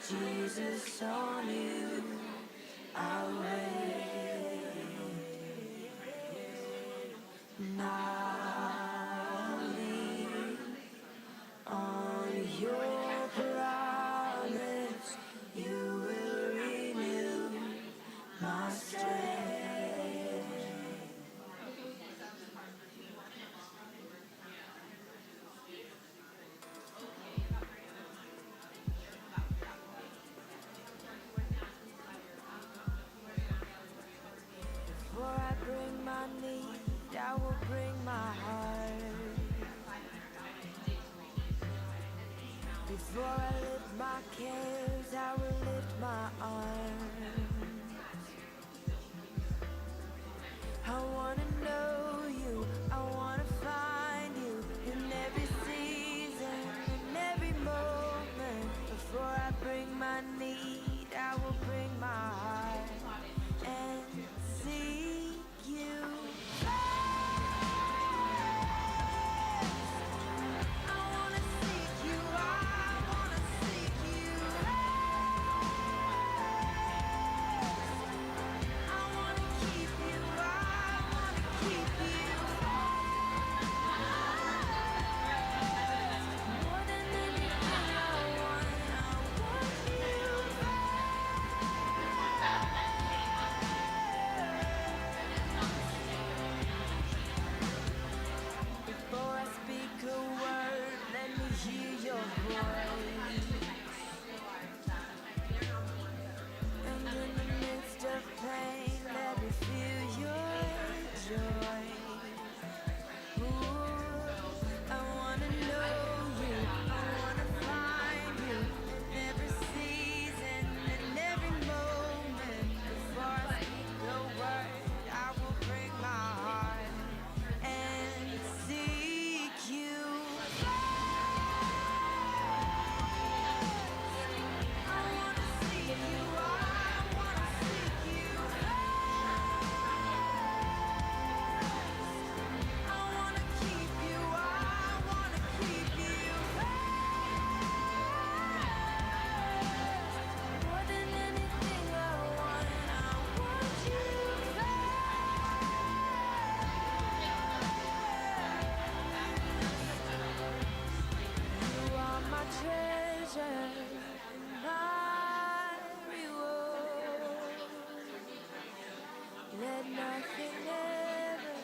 Jesus, on you I'll wait. And I'll lean on your promise. You will renew my strength. Before I bring my need, I will bring my heart. Before I lift my cares, I will lift my arms. I wanna know you, I wanna find you in every season, in every moment. Before I bring my need, I will bring my heart and seek you. Before I speak a word, let me hear your voice. And in the midst of pain, let me feel your joy. Ooh, I wanna know you, I wanna find you in every season, in every moment. Before I speak a word, I will bring my heart and seek you. I wanna seek you. I wanna seek you. I wanna keep you. I wanna keep you. More than anything I want you. You are my treasure and my reward. Let nothing ever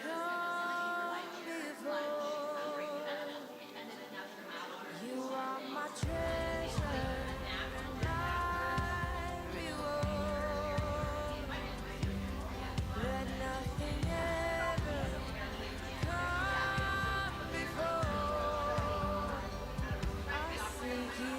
come before. You are my treasure and my reward. Let nothing ever come before. I seek you.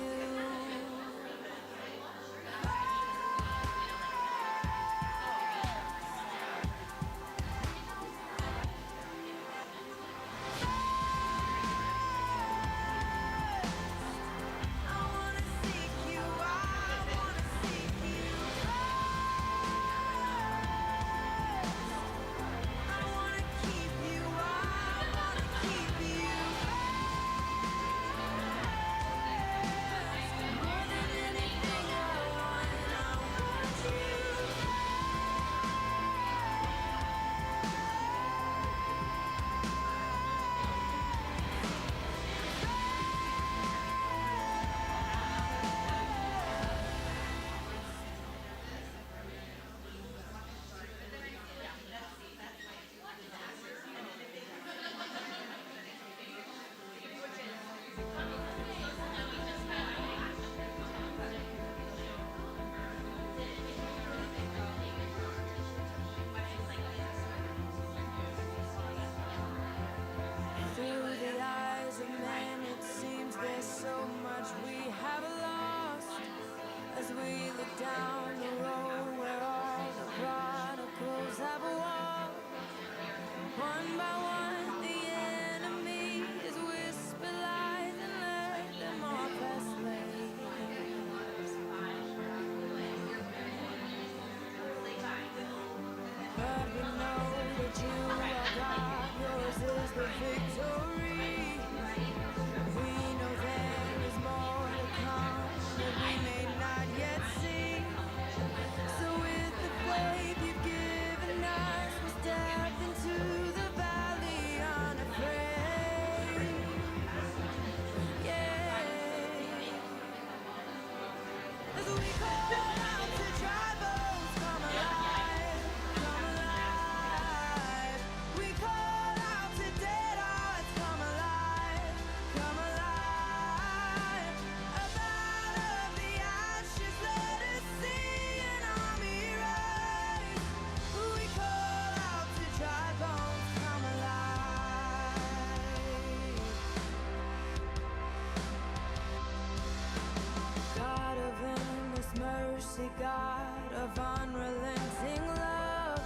mercy, God of unrelenting love.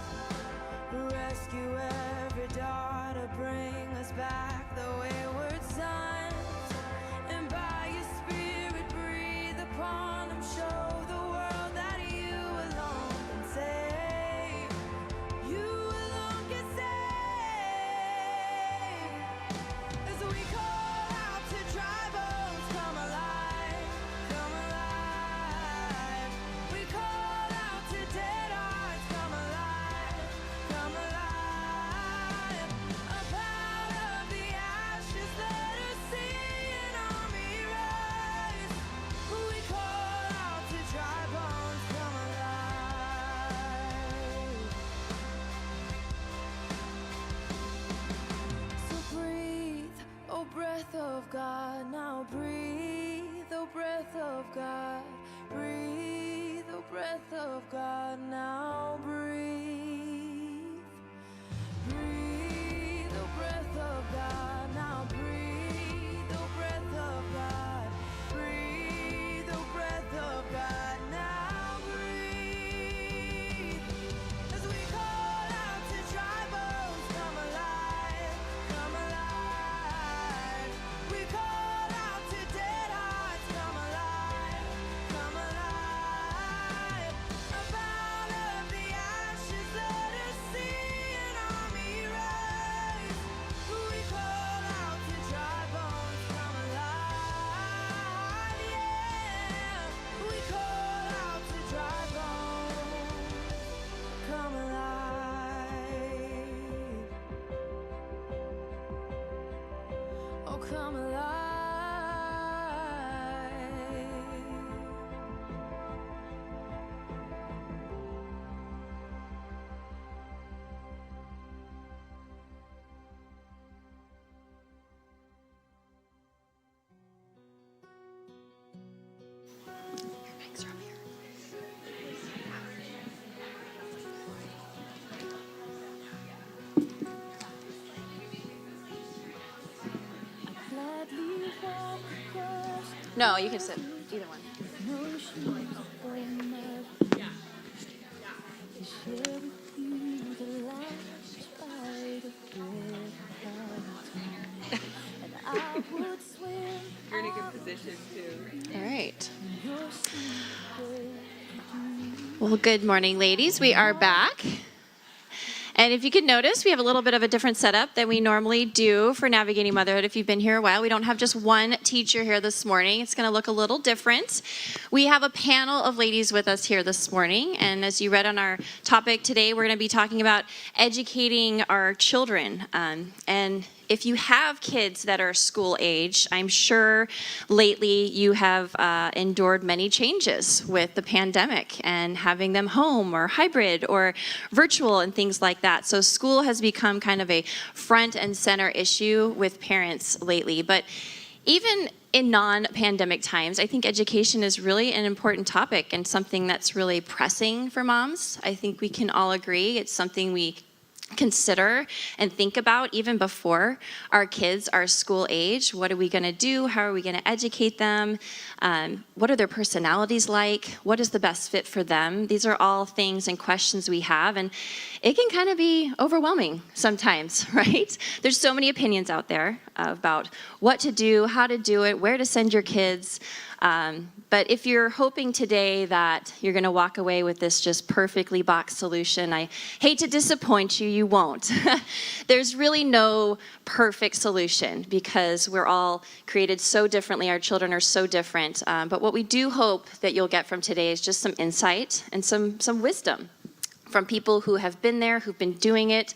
Rescue every daughter, bring us back the wayward sons. And by your spirit breathe upon them, show the world that you alone can save. You alone can save. As we call out to dry bones, come alive, come alive. We call out to dead hearts, come alive, come alive. Up out of the ashes, let us see an army rise. We call out to dry bones, come alive. So breathe, oh breath of God, now breathe, oh breath of God, breathe, oh breath of God, now breathe, breathe, oh breath of God, now breathe, oh breath of God, breathe, oh breath of God, now breathe. As we call out to dry bones, come alive, come alive. We call out to dead hearts, come alive, come alive. Up out of the ashes, let us see an army rise. We call out to dry bones, come alive, yeah. We call out to dry bones, come alive. Oh, come alive. Gladly walk across No, you can sit. Either one. no shoes for mud. To share with you the last bite of bread I took. And I would swim You're in a good position too. All right. your secret. Well, good morning, ladies. We are back. And if you could notice, we have a little bit of a different setup than we normally do for Navigating Motherhood. If you've been here a while, we don't have just one teacher here this morning. It's going to look a little different. We have a panel of ladies with us here this morning. And as you read on our topic today, we're going to be talking about educating our children. And if you have kids that are school age, I'm sure lately you have endured many changes with the pandemic and having them home or hybrid or virtual and things like that. So school has become kind of a front and center issue with parents lately. But even in non-pandemic times, I think education is really an important topic and something that's really pressing for moms. I think we can all agree it's something we consider and think about even before our kids are school age. What are we going to do? How are we going to educate them? What are their personalities like? What is the best fit for them? These are all things and questions we have, and it can kind of be overwhelming sometimes, right? There's so many opinions out there about what to do, how to do it, where to send your kids. But if you're hoping today that you're going to walk away with this just perfectly boxed solution, I hate to disappoint you, you won't. There's really no perfect solution because we're all created so differently. Our children are so different. But what we do hope that you'll get from today is just some insight and some wisdom from people who have been there, who've been doing it,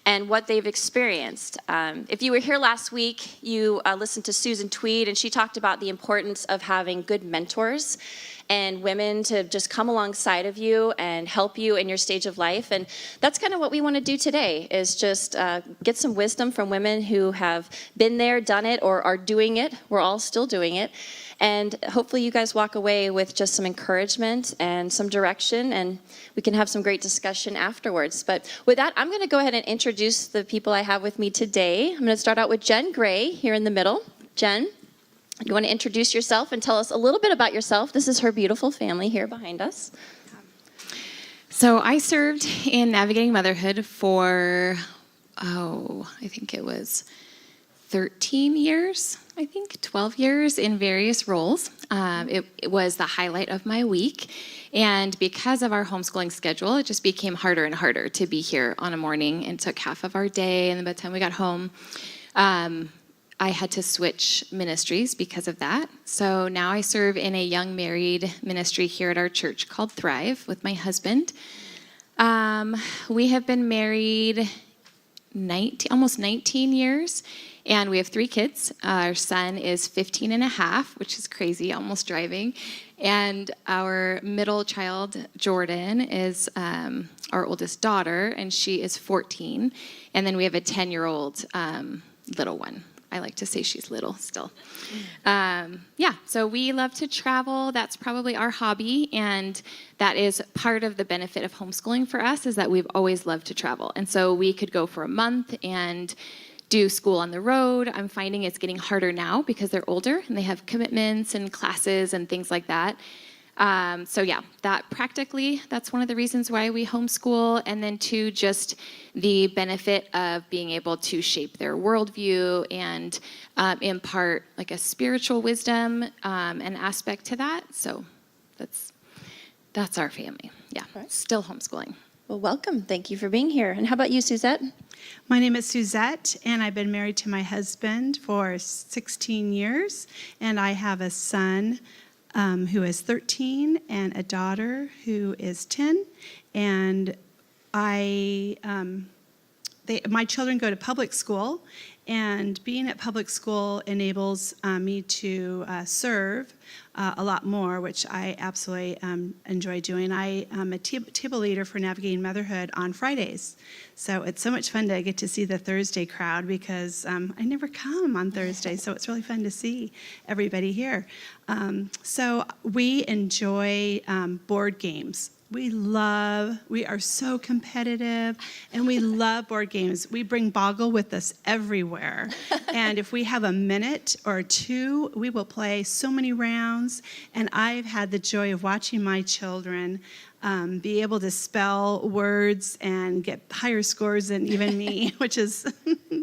and what they've experienced. If you were here last week, you listened to Susan Tweed, and she talked about the importance of having good mentors and women to just come alongside of you and help you in your stage of life. And that's kind of what we want to do today, is just get some wisdom from women who have been there, done it, or are doing it. We're all still doing it. And hopefully you guys walk away with just some encouragement and some direction, and we can have some great discussion afterwards. But with that, I'm going to go ahead and introduce the people I have with me today. I'm going to start out with Jen Gray here in the middle. Jen You want to introduce yourself and tell us a little bit about yourself? This is her beautiful family here behind us. So I served in Navigating Motherhood for, I think it was 13 years, 12 years in various roles. It was the highlight of my week. And because of our homeschooling schedule, it just became harder and harder to be here on a morning and took half of our day. And then by the time we got home, I had to switch ministries because of that. So now I serve in a young married ministry here at our church called Thrive with my husband. We have been married almost 19 years, and we have 3 kids. Our son is 15 and a half, which is crazy, almost driving. And our middle child, Jordan, is our oldest daughter, and she is 14. And then we have a 10-year-old little one. I like to say she's little still. So we love to travel. That's probably our hobby, and that is part of the benefit of homeschooling for us, is that we've always loved to travel. And so we could go for a month and do school on the road. I'm finding it's getting harder now because they're older and they have commitments and classes and things like that. That's one of the reasons why we homeschool. And then 2, just the benefit of being able to shape their worldview and impart like a spiritual wisdom and aspect to that. So that's our family. Yeah, Right. Still homeschooling. Well, welcome. Thank you for being here. And how about you, Suzette? My name is Suzette, and I've been married to my husband for 16 years, and I have a son who is 13 and a daughter who is 10, and my children go to public school, and being at public school enables me to serve a lot more, which I absolutely enjoy doing. I am a table leader for Navigating Motherhood on Fridays, so it's so much fun to get to see the Thursday crowd because I never come on Thursday, so it's really fun to see everybody here. So we enjoy board games. We are so competitive, and we love board games. We bring Boggle with us everywhere. And if we have a minute or 2, we will play so many rounds. And I've had the joy of watching my children be able to spell words and get higher scores than even me, which is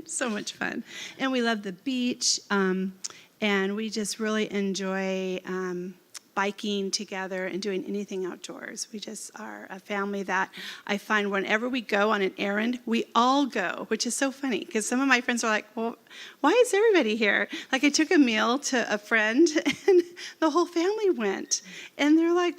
so much fun. And we love the beach, and we just really enjoy biking together and doing anything outdoors. We just are a family that I find whenever we go on an errand, we all go, which is so funny because some of my friends are like, well, why is everybody here? Like I took a meal to a friend and the whole family went. And they're like,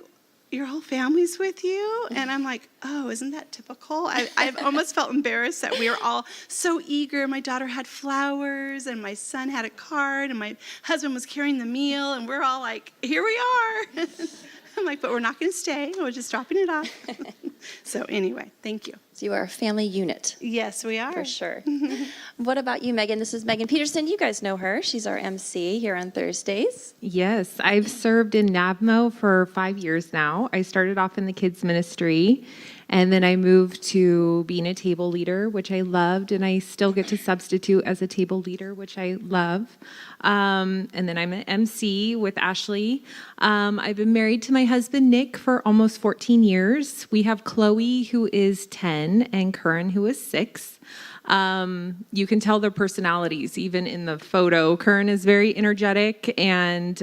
your whole family's with you? And I'm like, oh, isn't that typical? I've almost felt embarrassed that we were all so eager. My daughter had flowers, and my son had a card, and my husband was carrying the meal, and we're all like, here we are. I'm like, but we're not going to stay. We're just dropping it off. So anyway, thank you. So you are a family unit. Yes, we are. For sure. What about you, Megan? This is Megan Peterson. You guys know her. She's our MC here on Thursdays. Yes, I've served in NAVMO for 5 years now. I started off in the kids ministry, and then I moved to being a table leader, which I loved, and I still get to substitute as a table leader, which I love. And then I'm an MC with Ashley. I've been married to my husband, Nick, for almost 14 years. We have Chloe, who is 10, and Curran, who is 6. You can tell their personalities even in the photo. Curran is very energetic, and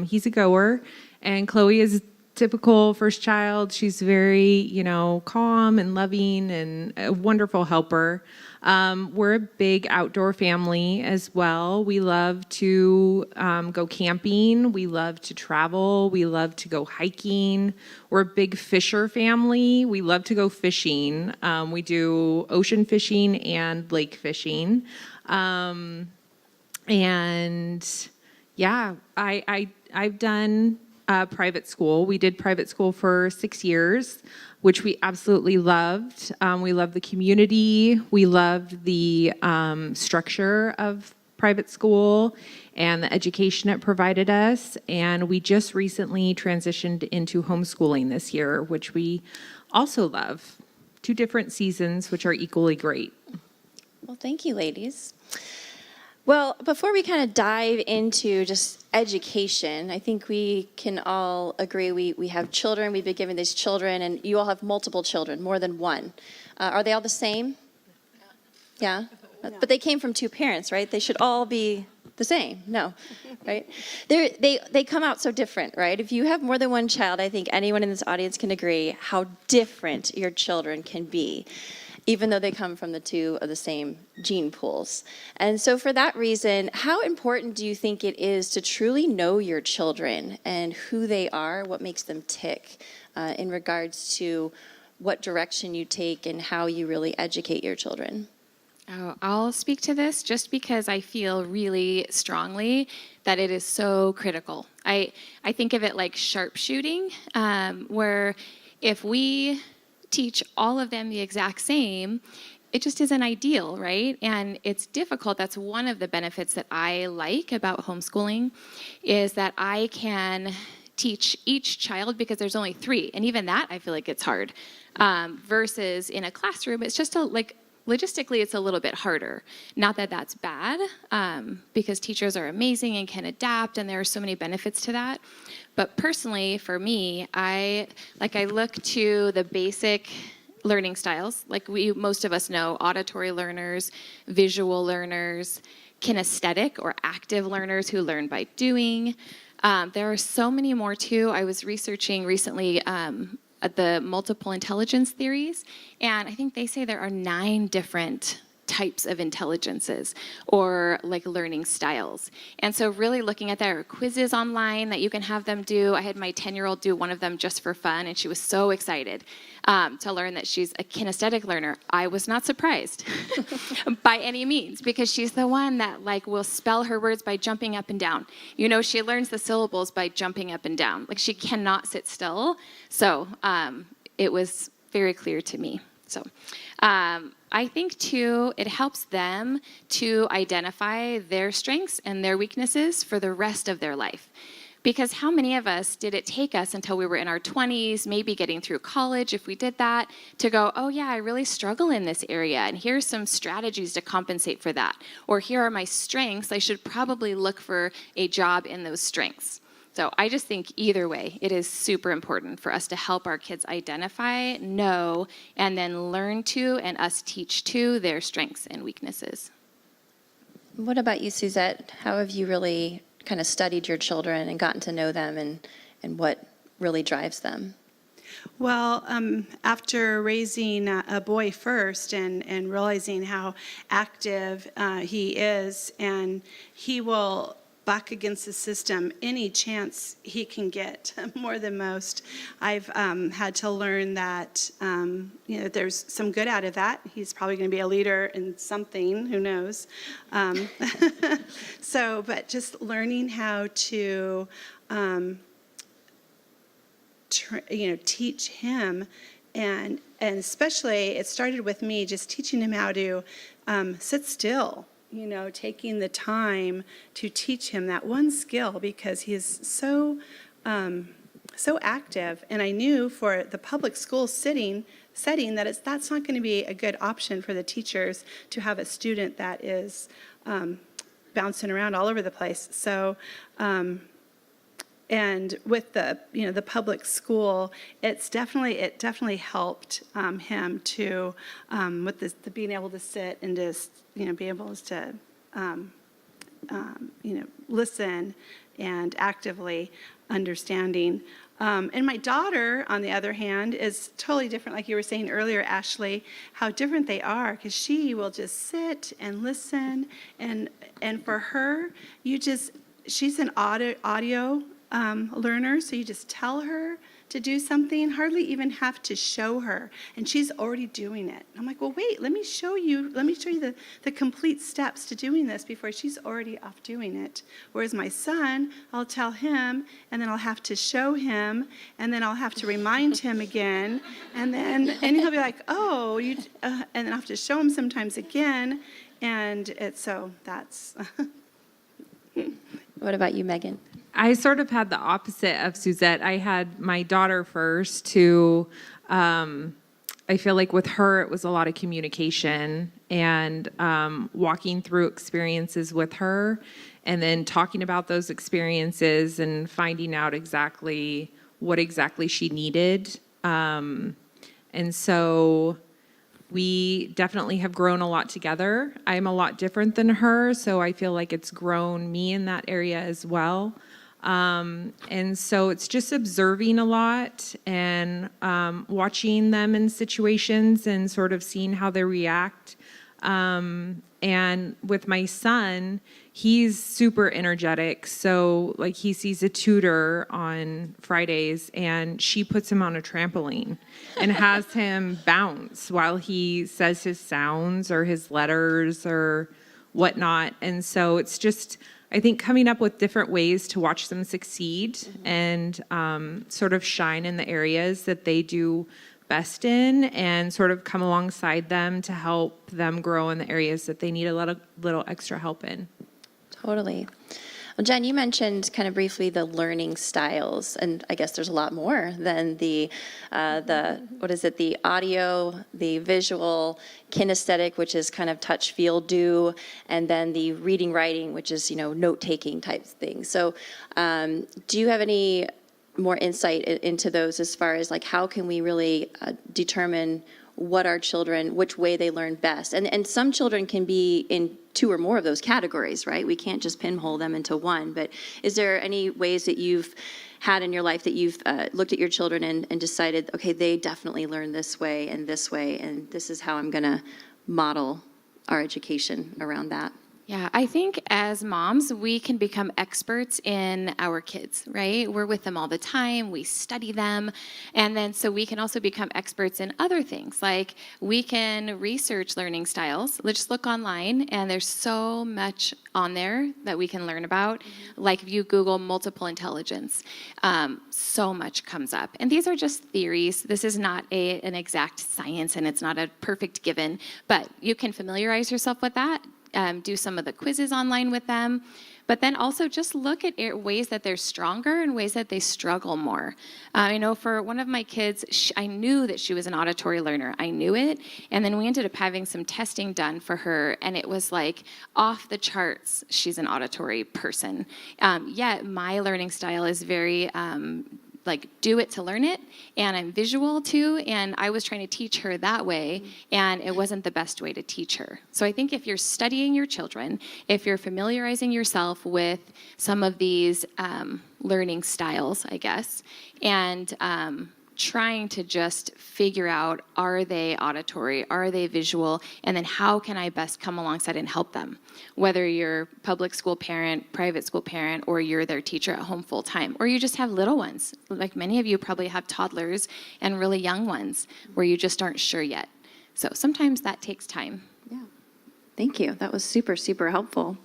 he's a goer, and Chloe is typical first child. She's very, calm and loving and a wonderful helper. We're a big outdoor family as well. We love to go camping. We love to travel. We love to go hiking. We're a big fisher family. We love to go fishing. We do ocean fishing and lake fishing. I've done private school. We did private school for 6 years, which we absolutely loved. We loved the community. We loved the structure of private school and the education it provided us. And we just recently transitioned into homeschooling this year, which we also love. 2 different seasons, which are equally great. Well, thank you, ladies. Well, before we kind of dive into just education, I think we can all agree we have children, we've been given these children, and you all have multiple children, more than one. Are they all the same? Yeah? But they came from two parents, right? They should all be the same. No, right? They come out so different, right? If you have more than one child, I think anyone in this audience can agree how different your children can be, even though they come from the two of the same gene pools. And so for that reason, how important do you think it is to truly know your children and who they are, what makes them tick, in regards to what direction you take and how you really educate your children? Oh, I'll speak to this just because I feel really strongly that it is so critical. I think of it like sharpshooting, where if we teach all of them the exact same, it just isn't ideal, right? And it's difficult. That's one of the benefits that I like about homeschooling, is that I can teach each child, because there's only 3, and even that I feel like it's hard. Versus in a classroom, it's just logistically, it's a little bit harder. Not that that's bad, because teachers are amazing and can adapt, and there are so many benefits to that. But personally, for me, I look to the basic learning styles. Like most of us know, auditory learners, visual learners, kinesthetic or active learners who learn by doing. There are so many more too. I was researching recently the multiple intelligence theories, and I think they say there are 9 different types of intelligences or like learning styles. And so really looking at there are quizzes online that you can have them do. I had my 10-year-old do one of them just for fun, and she was so excited to learn that she's a kinesthetic learner. I was not surprised by any means, because she's the one that like will spell her words by jumping up and down. You know, she learns the syllables by jumping up and down. Like she cannot sit still. So it was very clear to me. So I think, too, it helps them to identify their strengths and their weaknesses for the rest of their life. Because how many of us did it take us until we were in our 20s, maybe getting through college, if we did that, to go, oh, yeah, I really struggle in this area, and here's some strategies to compensate for that. Or here are my strengths. I should probably look for a job in those strengths. So I just think either way, it is super important for us to help our kids identify, know, and then learn to, and us teach to, their strengths and weaknesses. What about you, Suzette? How have you really kind of studied your children and gotten to know them, and what really drives them? Well, after raising a boy first and realizing how active he is, and he will back against the system any chance he can get, more than most. I've had to learn that there's some good out of that. He's probably going to be a leader in something, who knows. But just learning how to teach him, and especially it started with me just teaching him how to sit still. Taking the time to teach him that one skill, because he is so active. And I knew for the public school setting that that's not going to be a good option for the teachers to have a student that is bouncing around all over the place. So, and with the public school, it definitely helped him to with the being able to sit and just be able to listen and actively understanding. And my daughter, on the other hand, is totally different. Like you were saying earlier, Ashley, how different they are, because she will just sit and listen, and for her, she's an audio learner, so you just tell her to do something, hardly even have to show her, and she's already doing it. I'm like, well, wait, let me show you the complete steps to doing this before she's already off doing it. Whereas my son, I'll tell him, and then I'll have to show him, and then I'll have to remind him again, and he'll be like, oh, and then I'll have to show him sometimes again, and that's. What about you, Megan? I sort of had the opposite of Suzette. I had my daughter first I feel like with her, it was a lot of communication and walking through experiences with her, and then talking about those experiences and finding out exactly what exactly she needed. And so we definitely have grown a lot together. I'm a lot different than her, so I feel like it's grown me in that area as well. And so it's just observing a lot and watching them in situations and sort of seeing how they react. And with my son, he's super energetic. So like he sees a tutor on Fridays and she puts him on a trampoline and has him bounce while he says his sounds or his letters or whatnot. And so it's just, I think, coming up with different ways to watch them succeed and sort of shine in the areas that they do best in, and sort of come alongside them to help them grow in the areas that they need a little extra help in. Totally. Well, Jen, you mentioned kind of briefly the learning styles, and I guess there's a lot more than the what is it, the audio, the visual, kinesthetic, which is kind of touch, feel, do, and then the reading, writing, which is, note-taking type things. So do you have any more insight into those as far as like how can we really determine what our children, which way they learn best? And some children can be in two or more of those categories, right? We can't just pinhole them into one. But is there any ways that you've had in your life that you've looked at your children and decided, okay, they definitely learn this way, and this is how I'm going to model our education around that? Yeah, I think as moms, we can become experts in our kids, right? We're with them all the time, we study them, and then so we can also become experts in other things. Like we can research learning styles. Let's just look online, and there's so much on there that we can learn about. Like if you Google multiple intelligence, so much comes up. And these are just theories. This is not an exact science, and it's not a perfect given, but you can familiarize yourself with that. Do some of the quizzes online with them, but then also just look at ways that they're stronger and ways that they struggle more. I know for one of my kids, I knew that she was an auditory learner. I knew it, and then we ended up having some testing done for her, and it was like off the charts. She's an auditory person. Yet my learning style is very do it to learn it, and I'm visual too, and I was trying to teach her that way, and it wasn't the best way to teach her. So I think if you're studying your children, if you're familiarizing yourself with some of these learning styles, I guess, and trying to just figure out, are they auditory, are they visual, and then how can I best come alongside and help them? Whether you're public school parent, private school parent, or you're their teacher at home full time, or you just have little ones. Like many of you probably have toddlers and really young ones where you just aren't sure yet. So sometimes that takes time. Yeah. Thank you. That was super, super helpful.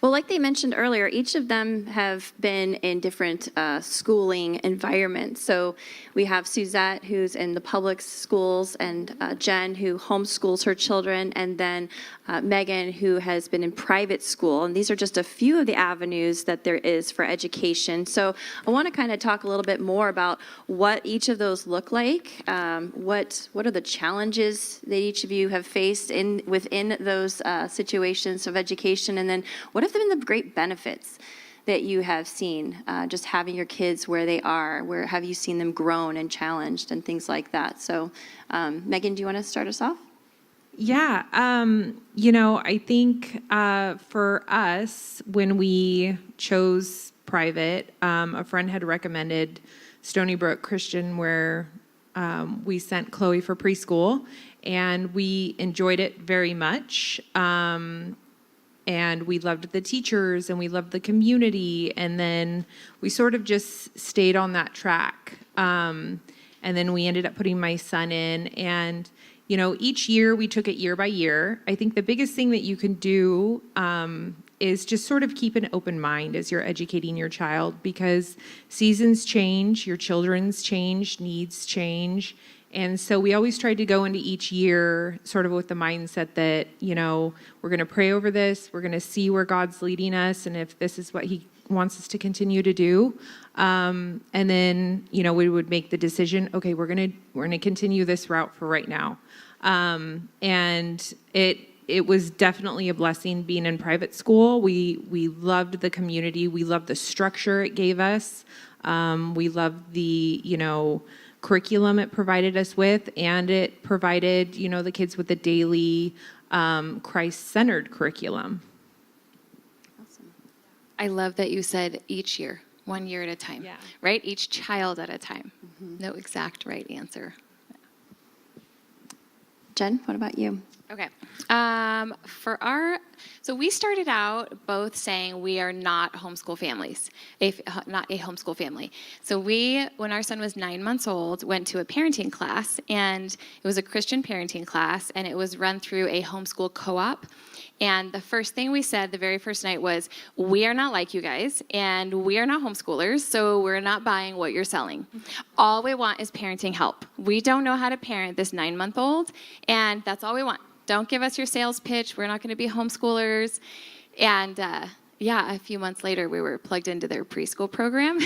Well, like they mentioned earlier, each of them have been in different schooling environments. So we have Suzette, who's in the public schools, and Jen, who homeschools her children, and then Megan, who has been in private school. And these are just a few of the avenues that there is for education. So I want to kind of talk a little bit more about what each of those look like. What are the challenges that each of you have faced within those situations of education, and then what have been the great benefits that you have seen, just having your kids where they are? Where have you seen them grown and challenged and things like that? So, Megan, do you want to start us off? Yeah, I think for us, when we chose private, a friend had recommended Stony Brook Christian, where we sent Chloe for preschool, and we enjoyed it very much. And we loved the teachers, and we loved the community, and then we sort of just stayed on that track. And then we ended up putting my son in, and each year we took it year by year. I think the biggest thing that you can do is just sort of keep an open mind as you're educating your child, because seasons change, your children's change, needs change. And so we always tried to go into each year sort of with the mindset that, we're going to pray over this, we're going to see where God's leading us, and if this is what he wants us to continue to do. And then, we would make the decision, okay, we're gonna continue this route for right now. And it was definitely a blessing being in private school. We loved the community. We loved the structure it gave us. We loved the, curriculum it provided us with, and it provided, the kids with a daily Christ-centered curriculum. I love that you said each year, 1 year at a time, Yeah. right? Each child at a time. No exact right answer. Jen, what about you? Okay. So we started out both saying we are not homeschool families, not a homeschool family. So when our son was 9 months old, went to a parenting class, and it was a Christian parenting class, and it was run through a homeschool co-op. And the first thing we said the very first night was, we are not like you guys, and we are not homeschoolers, so we're not buying what you're selling. All we want is parenting help. We don't know how to parent this 9-month-old, and that's all we want. Don't give us your sales pitch. We're not going to be homeschoolers. And a few months later, we were plugged into their preschool program.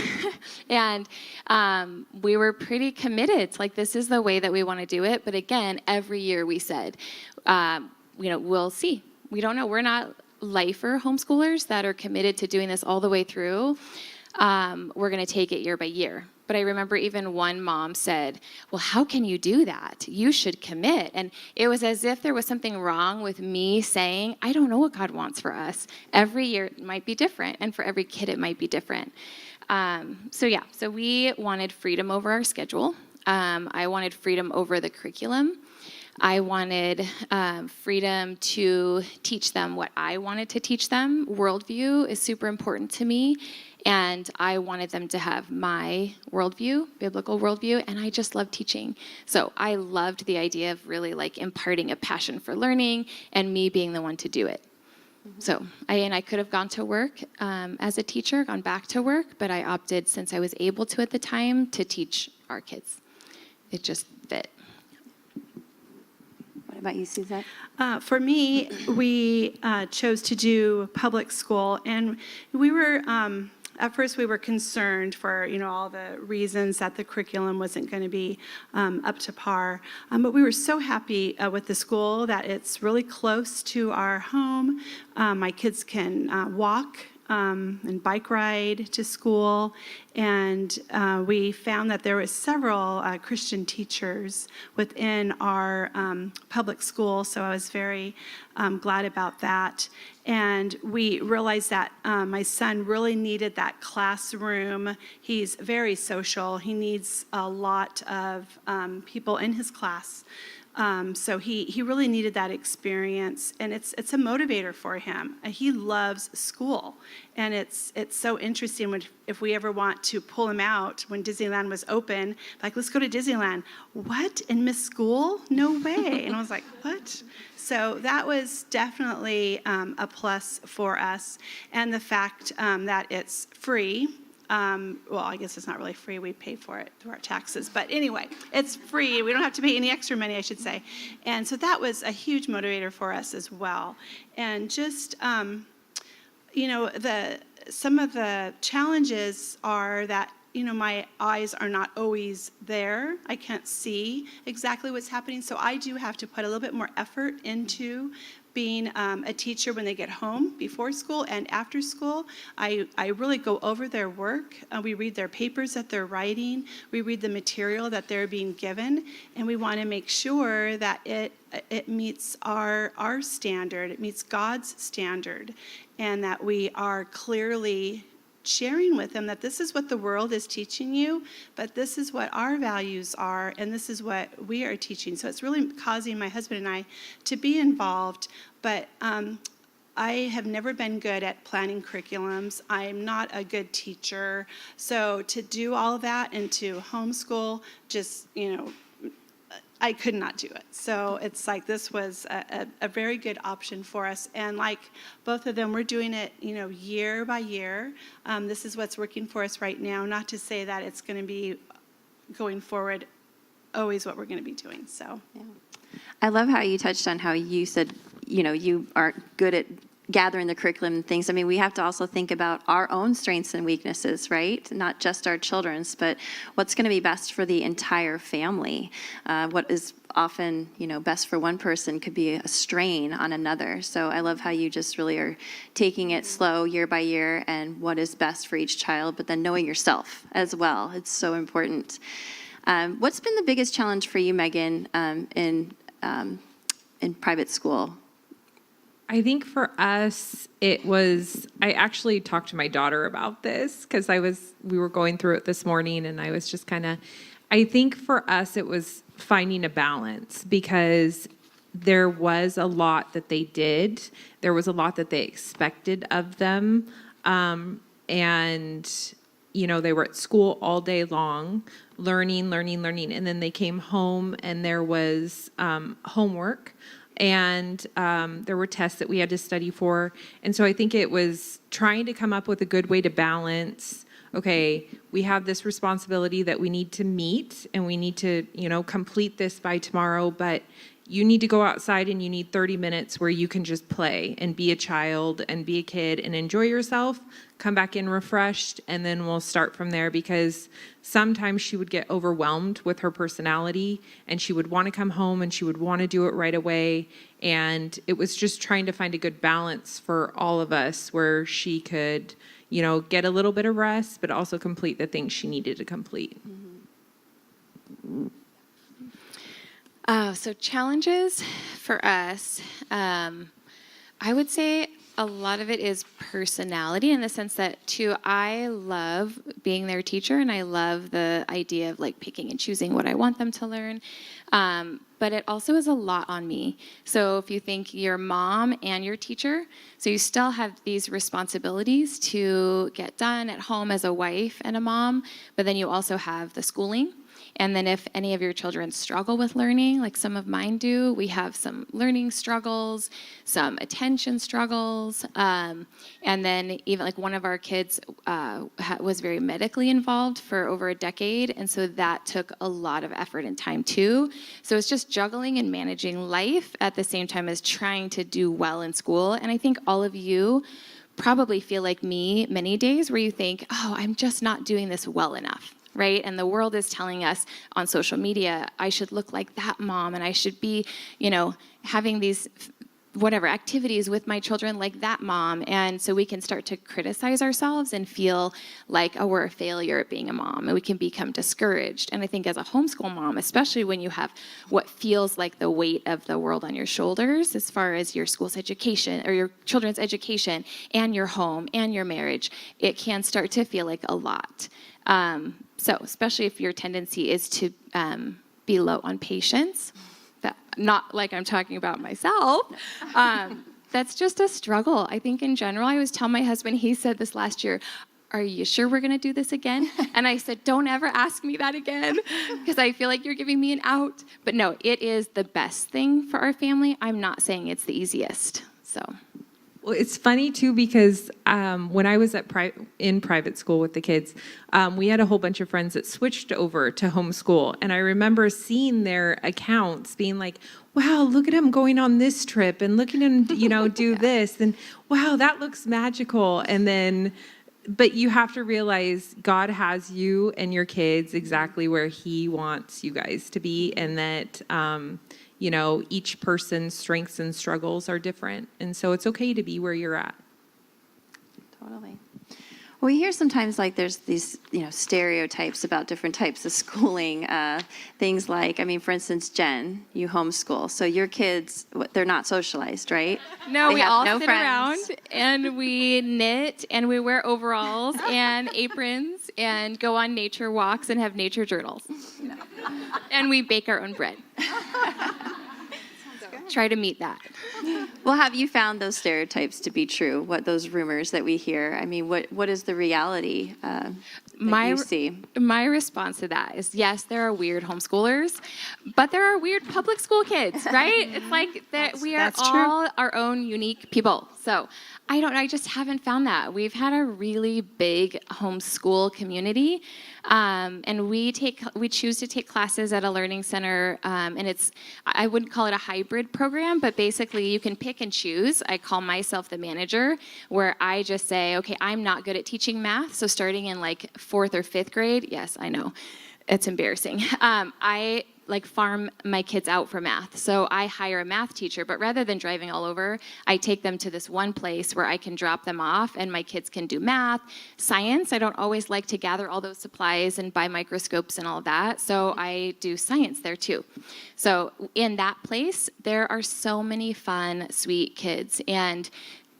And we were pretty committed. It's like, this is the way that we want to do it. But again, every year we said, we'll see. We don't know. We're not lifer homeschoolers that are committed to doing this all the way through. We're going to take it year by year. But I remember even one mom said, well, how can you do that? You should commit. And it was as if there was something wrong with me saying, I don't know what God wants for us. Every year it might be different, and for every kid it might be different. So we wanted freedom over our schedule. I wanted freedom over the curriculum. I wanted freedom to teach them what I wanted to teach them. Worldview is super important to me. And I wanted them to have my worldview, biblical worldview, and I just love teaching. So I loved the idea of really imparting a passion for learning and me being the one to do it. Mm-hmm. So I could have gone to work as a teacher, gone back to work, but I opted, since I was able to at the time, to teach our kids. It just fit. What about you, Suzette? For me, we chose to do public school, and we were... At first, we were concerned for, all the reasons that the curriculum wasn't going to be up to par. But we were so happy with the school that it's really close to our home. My kids can walk and bike ride to school. And we found that there were several Christian teachers within our public school. So I was very glad about that. And we realized that my son really needed that classroom. He's very social. He needs a lot of people in his class. So he really needed that experience, and it's a motivator for him. He loves school, and it's so interesting if we ever want to pull him out when Disneyland was open, let's go to Disneyland. What, and miss school? No way. And I was like, what? So that was definitely a plus for us, and the fact that it's free. Well, I guess it's not really free. We pay for it through our taxes. But anyway, it's free. We don't have to pay any extra money, I should say. And so that was a huge motivator for us as well. And just, some of the challenges are that, my eyes are not always there. I can't see exactly what's happening. So I do have to put a little bit more effort into being a teacher when they get home, before school and after school. I really go over their work. We read their papers that they're writing. We read the material that they're being given. And we want to make sure that it meets our standard. It meets God's standard. And that we are clearly sharing with them that this is what the world is teaching you, but this is what our values are, and this is what we are teaching. So it's really causing my husband and I to be involved, but I have never been good at planning curriculums. I'm not a good teacher. So to do all of that and to homeschool, just, I could not do it. So it's this was a very good option for us. And both of them, we're doing it, year by year. This is what's working for us right now. Not to say that it's going to be going forward always what we're going to be doing. So, yeah. I love how you touched on how you said, you aren't good at gathering the curriculum and things, I mean, we have to also think about our own strengths and weaknesses, right? Not just our children's, but what's going to be best for the entire family. What is often, best for one person could be a strain on another. So I love how you just really are taking it slow year by year and what is best for each child, but then knowing yourself as well. It's so important. What's been the biggest challenge for you, Megan, in private school? I think for us, I actually talked to my daughter about this because we were going through it this morning, and I was just I think for us, it was finding a balance because there was a lot that they did. There was a lot that they expected of them. And, they were at school all day long, learning. And then they came home and there was homework. And there were tests that we had to study for. And so I think it was trying to come up with a good way to balance, okay, we have this responsibility that we need to meet and we need to, complete this by tomorrow, but you need to go outside and you need 30 minutes where you can just play and be a child and be a kid and enjoy yourself, come back in refreshed, and then we'll start from there because sometimes she would get overwhelmed with her personality and she would want to come home and she would want to do it right away. And it was just trying to find a good balance for all of us where she could, get a little bit of rest, but also complete the things she needed to complete. So challenges for us, I would say a lot of it is personality in the sense that, too, I love being their teacher and I love the idea of picking and choosing what I want them to learn. But it also is a lot on me. So if you think your mom and your teacher, so you still have these responsibilities to get done at home as a wife and a mom, but then you also have the schooling. And then if any of your children struggle with learning, like some of mine do, we have some learning struggles, some attention struggles. And then even one of our kids was very medically involved for over a decade. And so that took a lot of effort and time too. So it's just juggling and managing life at the same time as trying to do well in school. And I think all of you probably feel like me many days where you think, oh, I'm just not doing this well enough. Right? And the world is telling us on social media, I should look like that mom and I should be, having these activities with my children like that mom. And so we can start to criticize ourselves and feel like, oh, we're a failure at being a mom, and we can become discouraged. And I think as a homeschool mom, especially when you have what feels like the weight of the world on your shoulders as far as your school's education or your children's education and your home and your marriage, it can start to feel like a lot. So especially if your tendency is to be low on patience, that not like I'm talking about myself, that's just a struggle. I think in general, I always tell my husband, he said this last year, are you sure we're going to do this again? And I said, don't ever ask me that again, because I feel like you're giving me an out. But no, it is the best thing for our family. I'm not saying it's the easiest, so. Well, it's funny, too, because when I was in private school with the kids, we had a whole bunch of friends that switched over to homeschool. And I remember seeing their accounts being like, wow, look at him going on this trip and look at him, do this. And wow, that looks magical. And then, but you have to realize God has you and your kids exactly where he wants you guys to be, and that each person's strengths and struggles are different. And so it's okay to be where you're at. Totally. Well, we hear sometimes there's these, stereotypes about different types of schooling. Things like, for instance, Jen, you homeschool. So your kids, they're not socialized, right? No, they we have all no sit friends. around and we knit and we wear overalls and aprons and go on nature walks and have nature journals. And we bake our own bread. Try to meet that. Well, have you found those stereotypes to be true? What those rumors that we hear? What is the reality that you see? My response to that is, yes, there are weird homeschoolers, but there are weird public school kids, right? It's like that we are all our own unique people. So I don't know, I just haven't found that. We've had a really big homeschool community, and we choose to take classes at a learning center, and I wouldn't call it a hybrid program, but basically you can pick and choose. I call myself the manager, where I just say, okay, I'm not good at teaching math, so starting in like 4th or 5th grade, yes, I know, it's embarrassing. I farm my kids out for math. So I hire a math teacher, but rather than driving all over, I take them to this one place where I can drop them off and my kids can do math, science. I don't always like to gather all those supplies and buy microscopes and all of that. So I do science there too. So in that place, there are so many fun, sweet kids, and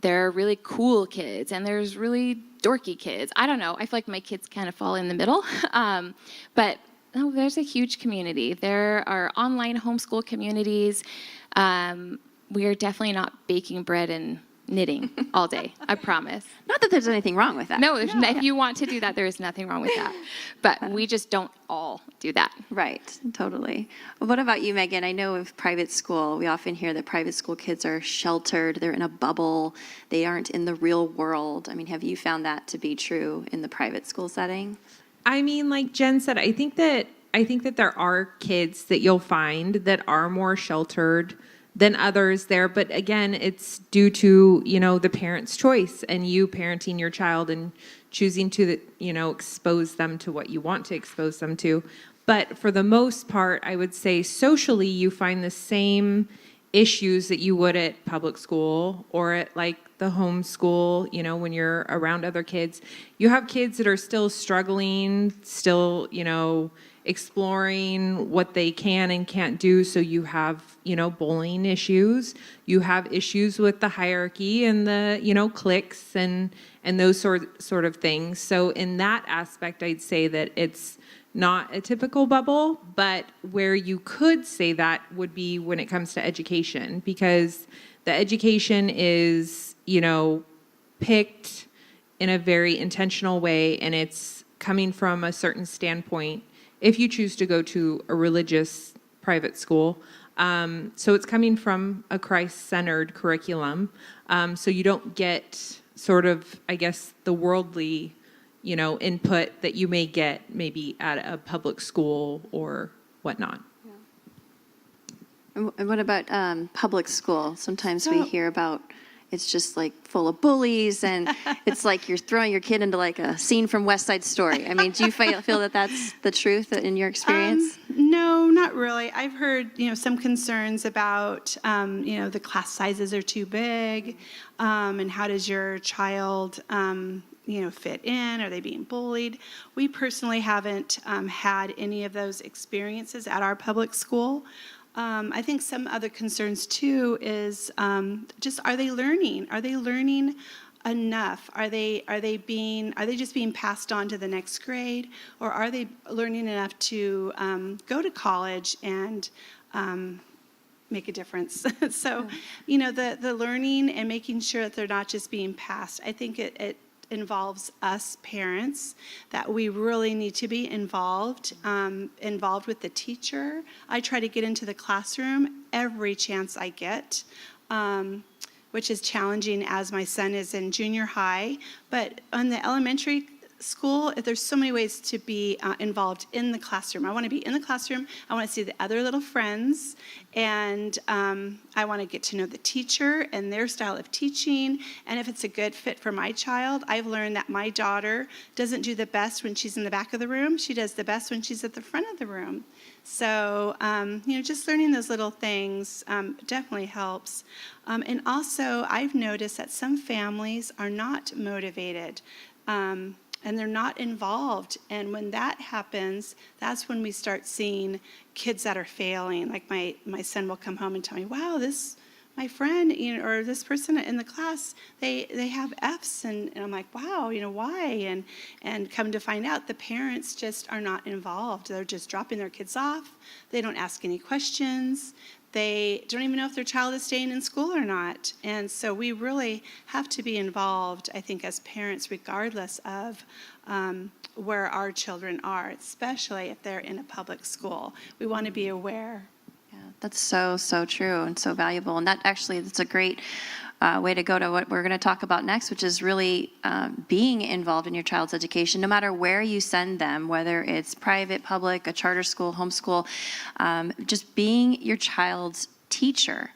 they're really cool kids, and there's really dorky kids. I don't know. I feel like my kids kind of fall in the middle. But no, there's a huge community. There are online homeschool communities. We are definitely not baking bread and knitting all day, I promise. Not that there's anything wrong with that. No, if you want to do that, there is nothing wrong with that. But we just don't all do that. Right, totally. Well, what about you, Megan? I know of private school, we often hear that private school kids are sheltered, they're in a bubble, they aren't in the real world. I mean, have you found that to be true in the private school setting? I mean, like Jen said, I think that there are kids that you'll find that are more sheltered than others there. But again, it's due to, the parent's choice and you parenting your child and choosing to, expose them to what you want to expose them to. But for the most part, I would say socially, you find the same issues that you would at public school or at like the homeschool, when you're around other kids. You have kids that are still struggling, still, exploring what they can and can't do. So you have, bullying issues. You have issues with the hierarchy and the, cliques and those sort of things. So in that aspect, I'd say that it's not a typical bubble, but where you could say that would be when it comes to education, because the education is, picked in a very intentional way, and it's coming from a certain standpoint if you choose to go to a religious private school. So it's coming from a Christ-centered curriculum. So you don't get sort of, I guess, the worldly input that you may get maybe at a public school or whatnot. Yeah. And what about public school? Sometimes we hear about it's just like full of bullies, and it's like you're throwing your kid into like a scene from West Side Story. I mean, do you feel that that's the truth in your experience? No, not really. I've heard, some concerns about, the class sizes are too big, and how does your child fit in? Are they being bullied? We personally haven't had any of those experiences at our public school. I think some other concerns too is just, are they learning? Are they learning enough? Are they just being passed on to the next grade, or are they learning enough to go to college and make a difference? So, the learning and making sure that they're not just being passed. I think it involves us parents, that we really need to be involved with the teacher. I try to get into the classroom every chance I get, which is challenging as my son is in junior high. But on the elementary school, there's so many ways to be involved in the classroom. I want to be in the classroom. I want to see the other little friends, and I want to get to know the teacher and their style of teaching, and if it's a good fit for my child. I've learned that my daughter doesn't do the best when she's in the back of the room. She does the best when she's at the front of the room. So, just learning those little things definitely helps. And also, I've noticed that some families are not motivated. And they're not involved. And when that happens, that's when we start seeing kids that are failing. Like my son will come home and tell me, wow, my friend, or this person in the class, they have Fs. And I'm like, wow, why? And come to find out, the parents just are not involved. They're just dropping their kids off. They don't ask any questions. They don't even know if their child is staying in school or not. And so we really have to be involved, I think, as parents, regardless of where our children are, especially if they're in a public school. We want to be aware. Yeah, that's so, so true and so valuable. And that's a great way to go to what we're going to talk about next, which is really being involved in your child's education, no matter where you send them, whether it's private, public, a charter school, homeschool, just being your child's teacher.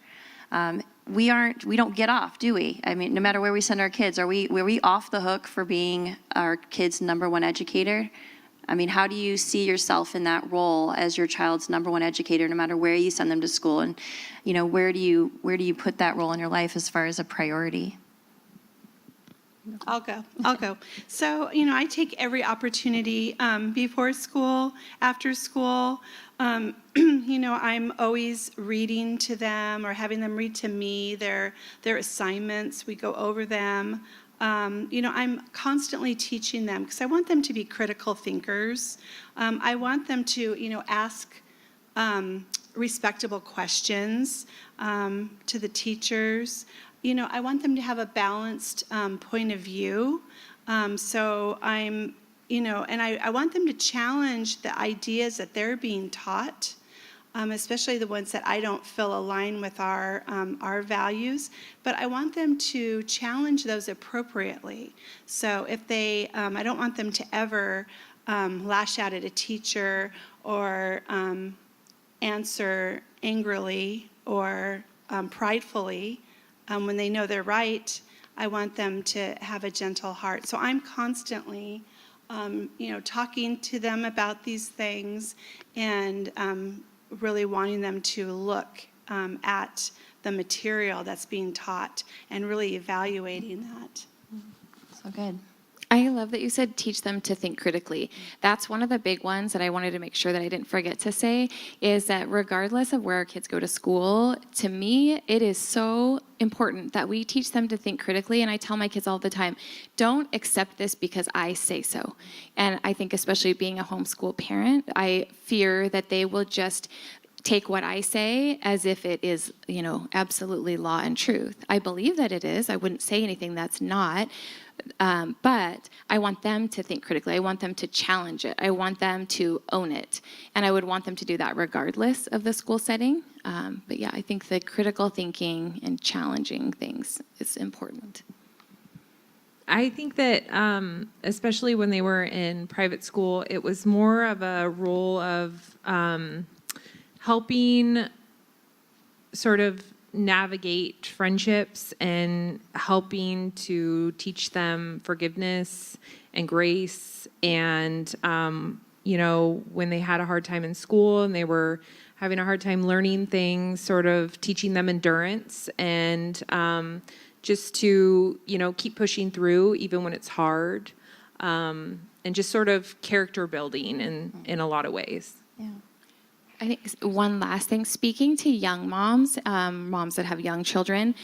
We don't get off, do we? I mean, no matter where we send our kids, were we off the hook for being our kid's number one educator? I mean, how do you see yourself in that role as your child's number one educator, no matter where you send them to school? And, where do you put that role in your life as far as a priority? I'll go. So, I take every opportunity before school, after school. I'm always reading to them or having them read to me their assignments. We go over them. I'm constantly teaching them because I want them to be critical thinkers. I want them to, ask respectable questions to the teachers. I want them to have a balanced point of view. So I'm, and I want them to challenge the ideas that they're being taught. Especially the ones that I don't feel align with our values, but I want them to challenge those appropriately. So if they, I don't want them to ever lash out at a teacher or answer angrily or pridefully when they know they're right. I want them to have a gentle heart. So I'm constantly, talking to them about these things and really wanting them to look at the material that's being taught and really evaluating that. So good. I love that you said teach them to think critically. That's one of the big ones that I wanted to make sure that I didn't forget to say, is that regardless of where our kids go to school, to me, it is so important that we teach them to think critically. And I tell my kids all the time, don't accept this because I say so. And I think especially being a homeschool parent, I fear that they will just take what I say as if it is, absolutely law and truth. I believe that it is. I wouldn't say anything that's not. But I want them to think critically. I want them to challenge it. I want them to own it. And I would want them to do that regardless of the school setting. But yeah, I think the critical thinking and challenging things is important. I think that especially when they were in private school, it was more of a role of helping sort of navigate friendships and helping to teach them forgiveness and grace. And, when they had a hard time in school and they were having a hard time learning things, sort of teaching them endurance and just to, keep pushing through even when it's hard, and just sort of character building in a lot of ways. Yeah. I think one last thing, speaking to young moms, moms that have young children,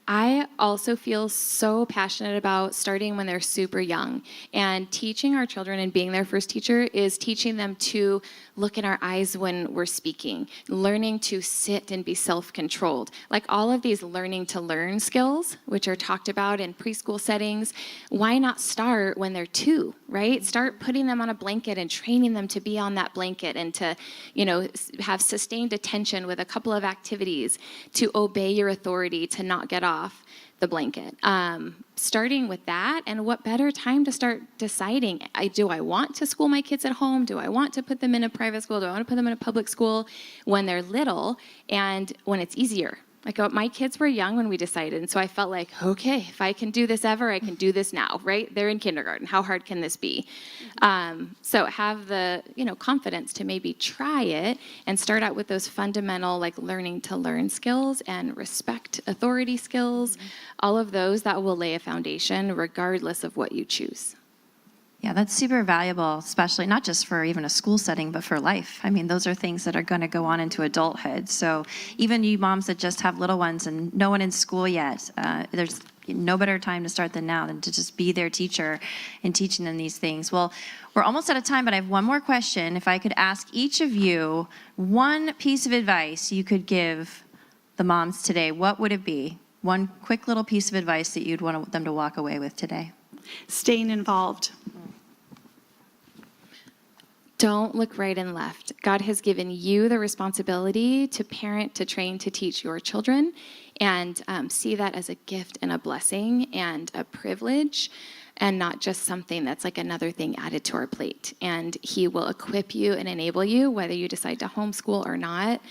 I also feel so passionate about starting when they're super young. And teaching our children and being their first teacher is teaching them to look in our eyes when we're speaking, learning to sit and be self-controlled. Like all of these learning to learn skills, which are talked about in preschool settings, why not start when they're 2, right? Start putting them on a blanket and training them to be on that blanket and to, have sustained attention with a couple of activities, to obey your authority, to not get off the blanket. Starting with that, and what better time to start deciding, do I want to school my kids at home? Do I want to put them in a private school? Do I want to put them in a public school when they're little and when it's easier? Like my kids were young when we decided, and so I felt like, okay, if I can do this ever, I can do this now, right? They're in kindergarten. How hard can this be? So have the confidence to maybe try it and start out with those fundamental learning to learn skills and respect authority skills, all of those that will lay a foundation regardless of what you choose. Yeah, that's super valuable, especially not just for even a school setting, but for life. I mean, those are things that are going to go on into adulthood. So even you moms that just have little ones and no one in school yet, there's no better time to start than now than to just be their teacher and teaching them these things. Well, we're almost out of time, but I have one more question. If I could ask each of you one piece of advice you could give the moms today, what would it be? One quick little piece of advice that you'd want them to walk away with today. Staying involved. Don't look right and left. God has given you the responsibility to parent, to train, to teach your children, and see that as a gift and a blessing and a privilege, and not just something that's like another thing added to our plate. And He will equip you and enable you, whether you decide to homeschool or not.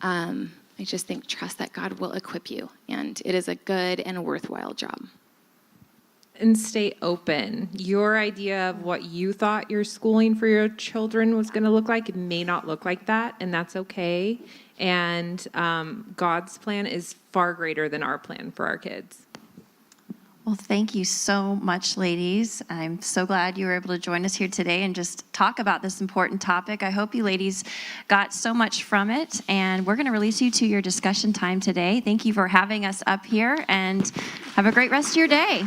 I just think trust that God will equip you, and it is a good and a worthwhile job. And stay open. Your idea of what you thought your schooling for your children was going to look like, it may not look like that, and that's okay. And God's plan is far greater than our plan for our kids. Well, thank you so much, ladies. I'm so glad you were able to join us here today and just talk about this important topic. I hope you ladies got so much from it, and we're going to release you to your discussion time today. Thank you for having us up here, and have a great rest of your day.